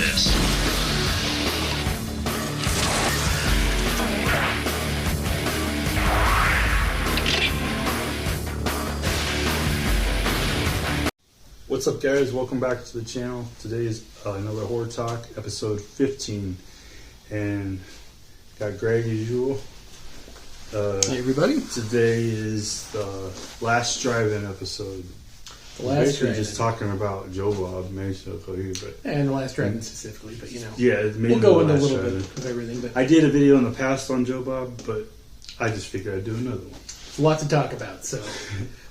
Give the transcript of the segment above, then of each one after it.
this. What's up, guys? Welcome back to the channel. Today is another horror talk, episode 15, and got Greg as usual. Hey everybody! Today is the last drive-in episode. The last basically drive-in. just talking about Joe Bob, And the last drive-in specifically, but you know. Yeah, we'll go into a little bit of everything. But I did a video in the past on Joe Bob, but I just figured I'd do another one. there's a lot to talk about, so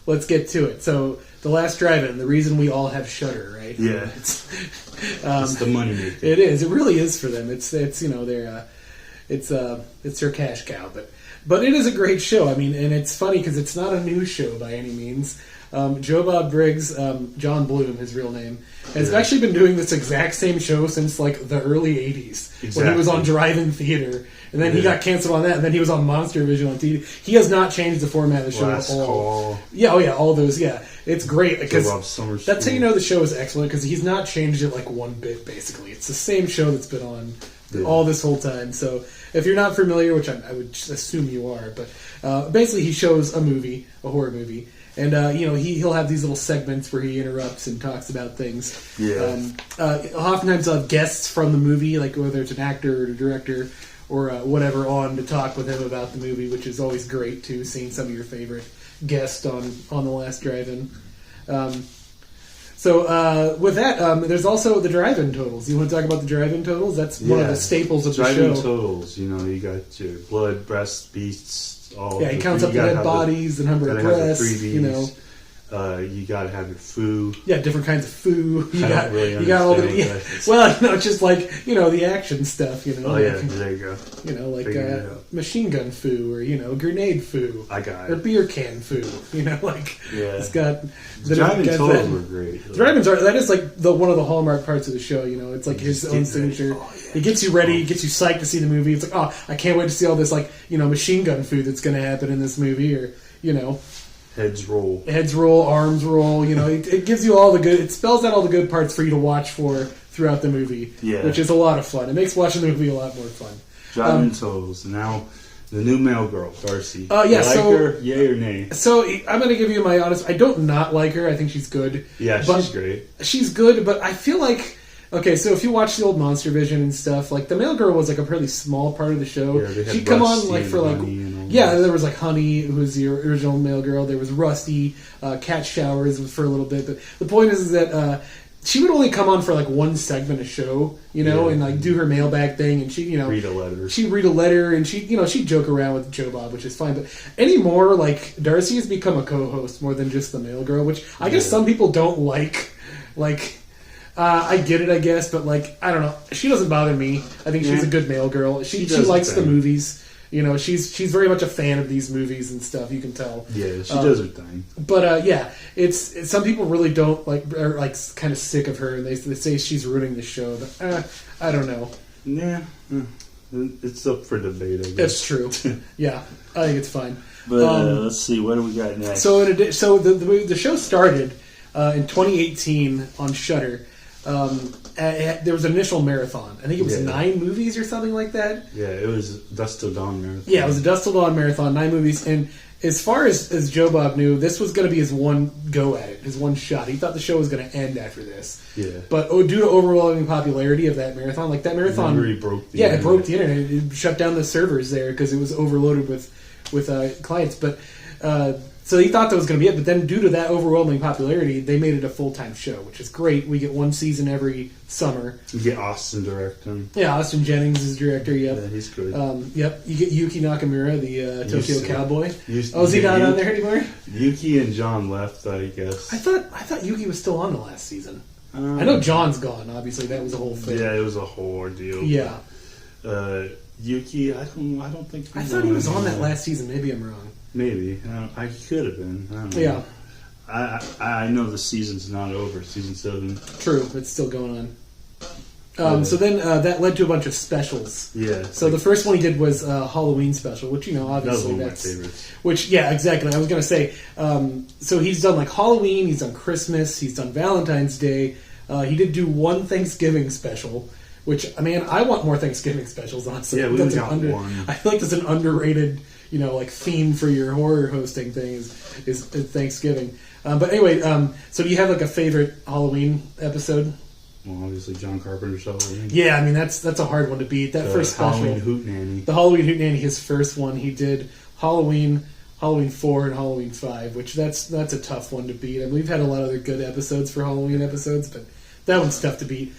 let's get to it. So, the last drive-in, the reason we all have Shudder, right? Yeah. It's the money maker. It is. It really is for them. It's you know it's their cash cow, but it is a great show. I mean, and it's funny because it's not a new show by any means. Joe Bob Briggs, John Bloom, his real name, has actually been doing this exact same show since like the early '80s when he was on drive-in theater, and then he got canceled on that, and then he was on Monster Vision on TV. He has not changed the format of the show Last at all. Call. Yeah, oh yeah, all those. Yeah, it's great because Joe Bob Summer that's how School. you know the show is excellent because he's not changed it like one bit. Basically, it's the same show that's been on all this whole time. So if you're not familiar, which I would assume you are, but basically he shows a movie, a horror movie. And, you know, he'll have these little segments where he interrupts and talks about things. Yeah. Oftentimes he'll have guests from the movie, like whether it's an actor or a director or whatever, on to talk with him about the movie, which is always great, too, seeing some of your favorite guests on The Last Drive-In. So with that, there's also the drive-in totals. You want to talk about the drive-in totals? That's one of the staples of the show. Drive-in totals, you know, you got your blood, breasts, beasts, all. Yeah, he counts up the dead bodies, the number of breasts, you know. You gotta have your food. Yeah, different kinds of food. You got all the. understand Yeah, that. well, no, just like the action stuff. You know. Oh yeah, like, there you go. Like Figured it out. machine gun foo, or grenade foo. I got Or it. beer can foo. It's got. The drive-in totals were great. The drive-ins that is like one of the hallmark parts of the show. It's like his own signature. It gets you ready, gets you psyched to see the movie. It's like, oh, I can't wait to see all this machine gun food that's going to happen in this movie, or Heads roll, arms roll. It gives you all the good. It spells out all the good parts for you to watch for throughout the movie. Yeah. Which is a lot of fun. It makes watching the movie a lot more fun. Drive-in totals. Now, the new male girl, Darcy. Yeah. You like her? Yay or nay? So I'm going to give you my honest. I don't not like her. I think she's good. Yeah, she's great. She's good, but I feel like. Okay, so if you watch the old Monster Vision and stuff, like the male girl was like a pretty small part of the show. Yeah, they had She'd come on Rusty like for like and Honey and all that. there was like Honey, who was the original male girl. There was Rusty, Cat Showers for a little bit. But the point is that she would only come on for like one segment of show, and like do her mailbag thing, and she read a letter. She'd read a letter, and she'd joke around with Joe Bob, which is fine. But anymore, like Darcy has become a co-host more than just the male girl, which I guess some people don't like. I get it, I guess, but I don't know. She doesn't bother me. I think she's a good male girl. She likes the movies. She's very much a fan of these movies and stuff. You can tell. Yeah, she does her thing. But it's some people really don't are kind of sick of her, and they say she's ruining the show. But, I don't know. Yeah, it's up for debate, I guess. That's true. Yeah, I think it's fine. But let's see, what do we got next? So the show started in 2018 on Shudder. There was an initial marathon. I think it was 9 movies or something like that. Yeah, it was Dust Till Dawn marathon. Yeah, it was a Dust Till Dawn marathon, 9 movies. And as far as Joe Bob knew, this was going to be his one go at it, his one shot. He thought the show was going to end after this. Yeah. But due to overwhelming popularity of that marathon, that marathon... It really broke the internet. It broke the internet. It shut down the servers there because it was overloaded with clients. But... So he thought that was going to be it, but then due to that overwhelming popularity, they made it a full-time show, which is great. We get one season every summer. You get Austin directing. Yeah, Austin Jennings is director, yep. Yeah, he's good. Yep, you get Yuki Nakamura, the Tokyo Cowboy. Is he not on there anymore? Yuki and John left, I guess. I thought Yuki was still on the last season. I know John's gone, obviously. That was a whole thing. Yeah, it was a whole ordeal. Yeah. Yuki, I don't think... I thought he was on that last season. Maybe I'm wrong. Maybe. I could have been. I don't know. Yeah. I know the season's not over. Season 7. True. It's still going on. So then that led to a bunch of specials. Yeah. So the first one he did was a Halloween special, which, obviously that was one of my favorites. Which, yeah, exactly. I was going to say, so he's done Halloween, he's done Christmas, he's done Valentine's Day, He did do one Thanksgiving special, which, I mean, I want more Thanksgiving specials, honestly. Yeah, we only got one. I feel like that's an underrated, like theme for your horror hosting thing is Thanksgiving. But anyway, so do you have like a favorite Halloween episode? Well, obviously John Carpenter's Halloween. Yeah, I mean that's a hard one to beat. That first special, Halloween Hootenanny. The Halloween Hootenanny, his first one, he did Halloween 4, and Halloween 5, which that's a tough one to beat. I mean, we've had a lot of other good episodes for Halloween episodes, but that one's tough to beat.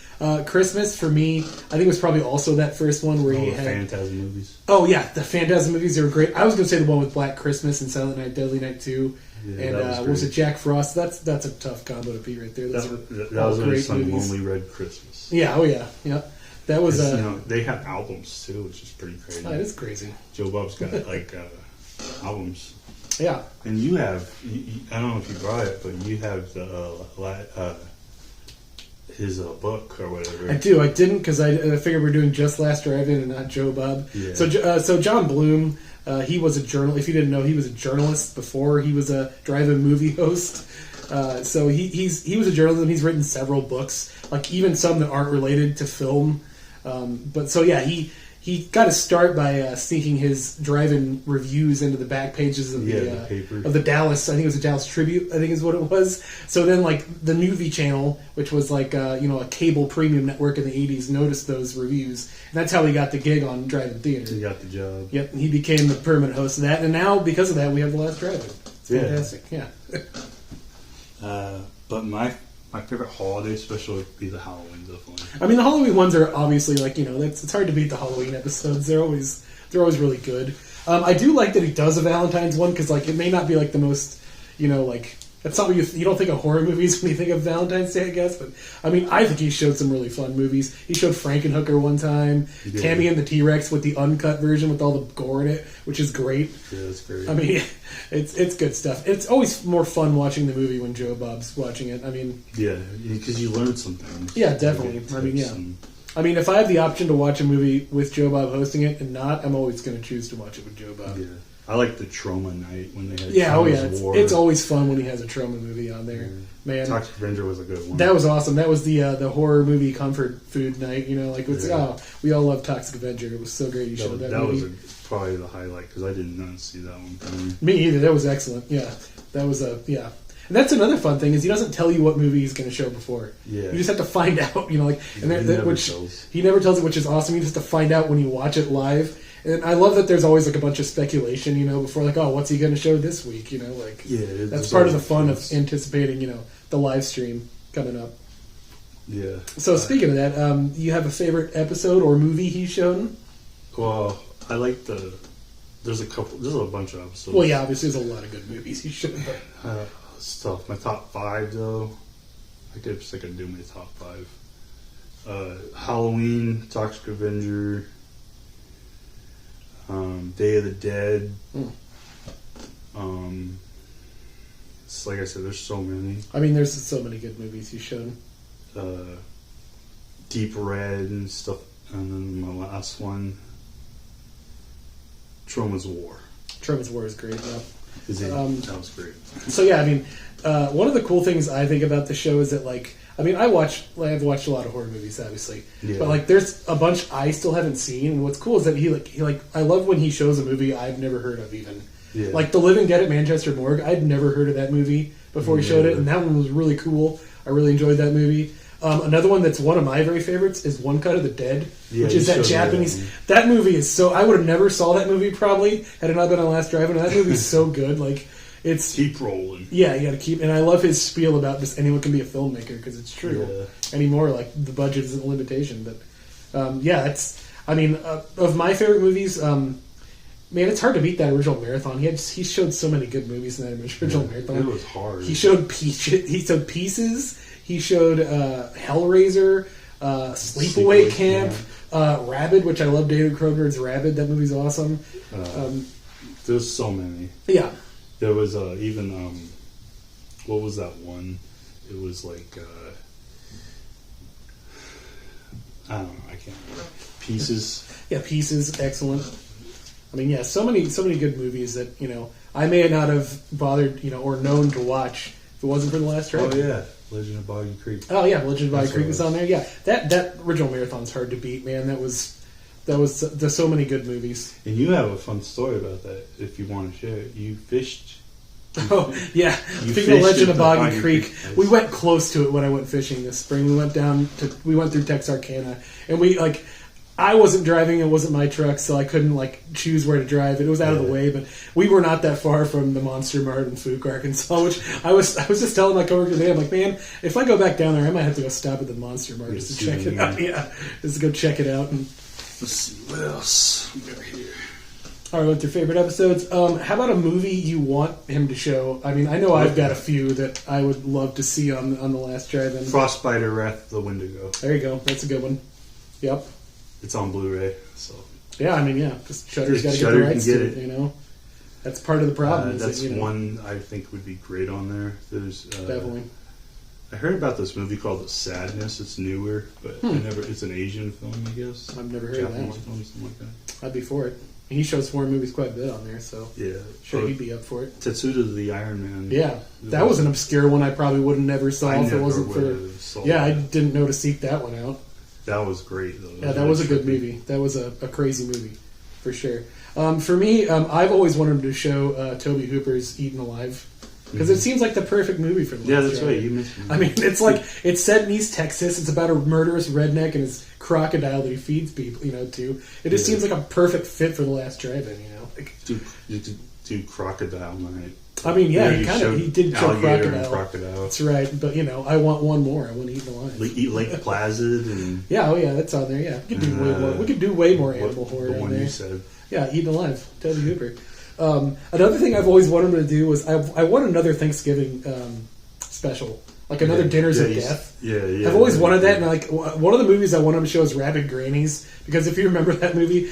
Christmas, for me, I think it was probably also that first one where he had... Phantasm movies. Oh, yeah, the Phantasm movies, they were great. I was going to say the one with Black Christmas and Silent Night, Deadly Night 2. Yeah, and what was it, Jack Frost? That's a tough combo to beat right there. That was great movies. Lonely Red Christmas. Yeah, oh yeah. That was... they have albums, too, which is pretty crazy. Oh, it is crazy. Joe Bob's got, albums. Yeah. And you have... I don't know if you brought it, but you have the... his book or whatever. I do. I didn't because I figured we're doing Just Last Drive-In and not Joe Bob. Yeah. So John Bloom, he was a journalist. If you didn't know, he was a journalist before he was a drive-in movie host. So he was a journalist, and he's written several books, like even some that aren't related to film. But so yeah, he got to start by sneaking his drive-in reviews into the back pages of the paper. Of the Dallas. I think it was the Dallas Tribute. I think is what it was. So then, like the Movie Channel, which was like a cable premium network in the '80s, noticed those reviews, and that's how he got the gig on drive-in theater. He got the job. Yep, he became the permanent host of that, and now because of that, we have The Last Drive-In. It's fantastic. Yeah. But my favorite holiday special would be the Halloween, definitely. I mean, the Halloween ones are obviously it's hard to beat the Halloween episodes. They're always really good. I do like that he does a Valentine's one because it may not be the most that's not what you don't think of horror movies when you think of Valentine's Day, I guess. But I mean, I think he showed some really fun movies. He showed Frankenhooker one time, Tammy and the T-Rex with the uncut version with all the gore in it, which is great. Yeah, that's great. I mean, it's good stuff. It's always more fun watching the movie when Joe Bob's watching it. I mean, yeah, because you learn something. Yeah, definitely. I mean, yeah. I mean, if I have the option to watch a movie with Joe Bob hosting it and not, I'm always going to choose to watch it with Joe Bob. Yeah. I like the Trauma Night when they had It's always fun when he has a trauma movie on there. Yeah. Man, Toxic Avenger was a good one. That was awesome. That was the horror movie comfort food night. We all love Toxic Avenger. It was so great you showed that movie. That was probably the highlight because I did not see that one coming. Me either. That was excellent. Yeah, that was And that's another fun thing is he doesn't tell you what movie he's going to show before. Yeah, you just have to find out. He never tells it, which is awesome. You just have to find out when you watch it live. And I love that there's always a bunch of speculation, before what's he going to show this week? That's part of the fun of anticipating, the live stream coming up. Yeah. So speaking of that, you have a favorite episode or movie he's shown? Well, I like there's a bunch of episodes. Well, yeah, obviously there's a lot of good movies he's shown. It's tough. My top 5 though, I guess I could do my top 5. Halloween, Toxic Avenger. Day of the Dead. It's like I said, there's so many. I mean, there's so many good movies he's shown. Deep Red and stuff, and then my last one, Troma's War. Troma's War is great. Yeah, that was great. So yeah, I mean, one of the cool things I think about the show is that I've watched a lot of horror movies, obviously, but there's a bunch I still haven't seen. And what's cool is that he I love when he shows a movie I've never heard of even. Yeah. Like The Living Dead at Manchester Morgue, I'd never heard of that movie before he showed it, and that one was really cool. I really enjoyed that movie. Another one that's one of my very favorites is One Cut of the Dead, which is that Japanese. That movie is so. I would have never saw that movie probably had it not been on Last Drive-In. That movie is so good. It's keep rolling. Yeah, you got to keep. And I love his spiel about just anyone can be a filmmaker because it's true. Yeah. Anymore, the budget isn't a limitation. But it's. I mean, of my favorite movies, man, it's hard to beat that original Marathon. He showed so many good movies in that original Marathon. It was hard. He showed Pieces. He showed Hellraiser, Sleepaway Camp, Rabid, which I love. David Cronenberg's Rabid. That movie's awesome. There's so many. Yeah. There was even what was that one? It was I don't know. I can't remember. Pieces. Yeah, Pieces, excellent. I mean, yeah, so many good movies that I may not have bothered or known to watch if it wasn't for The Last Drive-In. Oh yeah, Legend of Boggy Creek. Oh yeah, Legend of Boggy That's Creek what is it on there. Yeah, that original marathon's hard to beat, man. There's so many good movies. And you have a fun story about that if you want to share it. You fished. Oh yeah, speaking of Legend of Boggy Creek, we went close to it when I went fishing this spring. We went through Texarkana, and I wasn't driving. It wasn't my truck, so I couldn't choose where to drive. It was out of the way, but we were not that far from the Monster Mart in Fuke, Arkansas. Which I was just telling my coworker today. I'm like, man, if I go back down there, I might have to go stop at the Monster Mart just to check it out. Yeah, just to go check it out. And let's see what else we got here. All right, what's your favorite episodes? How about a movie you want him to show? I mean, I know I've got a few that I would love to see on the last drive-in. Frostbite or Wrath of the Wendigo. There you go. That's a good one. Yep. It's on Blu-ray, so. Yeah, I mean, yeah, because Shudder's got to get the rights to it, you know? That's part of the problem. That's one I think would be great on there. There's definitely. I heard about this movie called The Sadness. It's newer, but it's an Asian film, I guess. I've never heard of that one. Film, something like that. I'd be for it. He shows foreign movies quite a bit on there, so yeah, sure he'd be up for it. Tetsuda the Iron Man. Yeah, that was an obscure one I probably would have never saw if it wasn't for. Yeah, I didn't know to seek that one out. That was great, though. Yeah, that was a good movie. That was a crazy movie, for sure. For me, I've always wanted him to show Tobe Hooper's Eaten Alive. Because it seems like the perfect movie for the that's right. You mentioned. I mean, it's set in East Texas. It's about a murderous redneck and his crocodile that he feeds people, to. It just seems like a perfect fit for the last drive-in, Do Crocodile Night. I mean, yeah, he did show crocodile. That's right, but I want one more. I want to eat alive. Lake Placid and that's on there. Yeah, we could do way more. We could do way more animal horror on there. You said. Yeah, Eaten Alive, Tobe Hooper. Another thing I've always wanted to do was I want another Thanksgiving special, like another Dinners of Death. Yeah. I've always wanted that, and one of the movies I want him to show is Rabid Grannies, because if you remember that movie,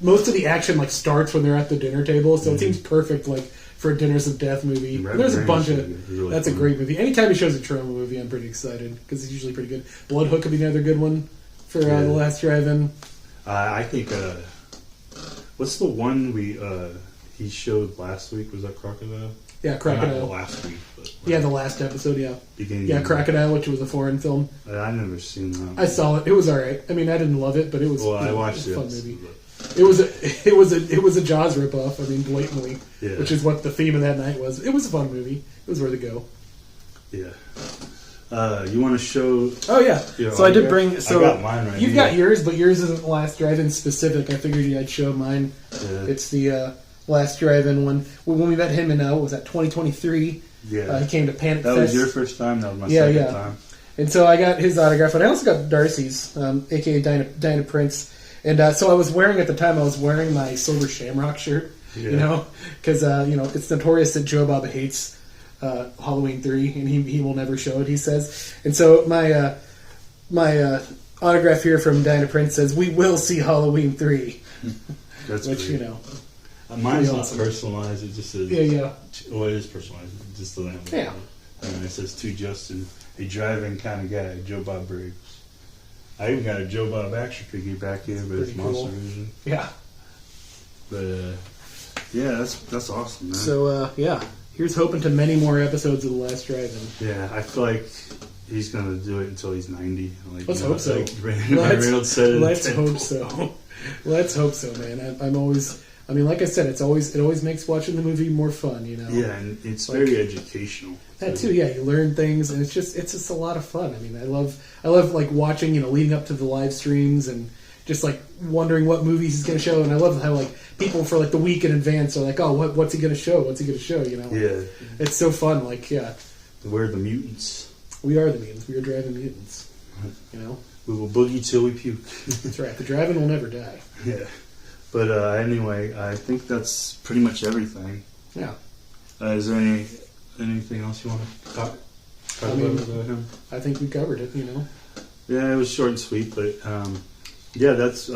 most of the action starts when they're at the dinner table, so it seems perfect for a Dinners of Death movie. There's a bunch of really that's fun. A great movie. Anytime he shows a trauma movie, I'm pretty excited because he's usually pretty good. Bloodhook could be another good one for the last drive-in. I think what's the one he showed last week? Was that Crocodile? Yeah, Crocodile. Not the last week, but the last episode. Yeah, Crocodile, which was a foreign film. I never seen that. I saw it. It was all right. I mean, I didn't love it, but it was. I watched it. Fun movie. It was a Jaws ripoff. I mean, blatantly, which is what the theme of that night was. It was a fun movie. It was worth a go. Yeah. You want to show? Oh yeah. So I did bring. So I got mine right. You've got yours, but yours isn't last drive-in specific. I figured I'd show mine. Yeah. It's the last drive-in one. When we met him in what was that 2023? Yeah. He came to Panic Fest. That was your first time. That was my second time. And so I got his autograph, and I also got Darcy's, aka Dinah Prince. And so I was wearing, at the time, my Silver Shamrock shirt, because, it's notorious that Joe Bob hates Halloween 3, and he will never show it, he says. And so my autograph here from Dinah Prince says, "We will see Halloween 3." That's which, great. Mine's not personalized, it just says... Yeah. Well, it is personalized, it just doesn't have it. And it says, "To Justin, a driving kind of guy, Joe Bob Briggs." I even got a Joe Bob action figure back here, but it's Monster Vision. Yeah. But, that's awesome, man. So, here's hoping to many more episodes of The Last Drive-In. Yeah, I feel like he's going to do it until he's 90. Let's hope so. Let's hope so. Let's hope so, man. I'm always... I mean, like I said, it always makes watching the movie more fun, Yeah, and it's very educational. That too, yeah. You learn things, and it's just a lot of fun. I mean, I love watching, leading up to the live streams, and just wondering what movies he's going to show. And I love how people for the week in advance are "Oh, what's he going to show? What's he going to show?" Yeah, it's so fun. We're the mutants. We are the mutants. We are driving mutants. We will boogie till we puke. That's right. The driving will never die. Yeah. But anyway, I think that's pretty much everything. Yeah. Is there anything else you want to talk about him? I think we covered it, Yeah, it was short and sweet, but that's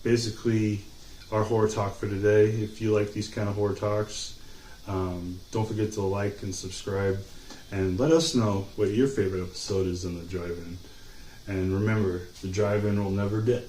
basically our horror talk for today. If you like these kind of horror talks, don't forget to like and subscribe, and let us know what your favorite episode is in the drive-in. And remember, the drive-in will never die.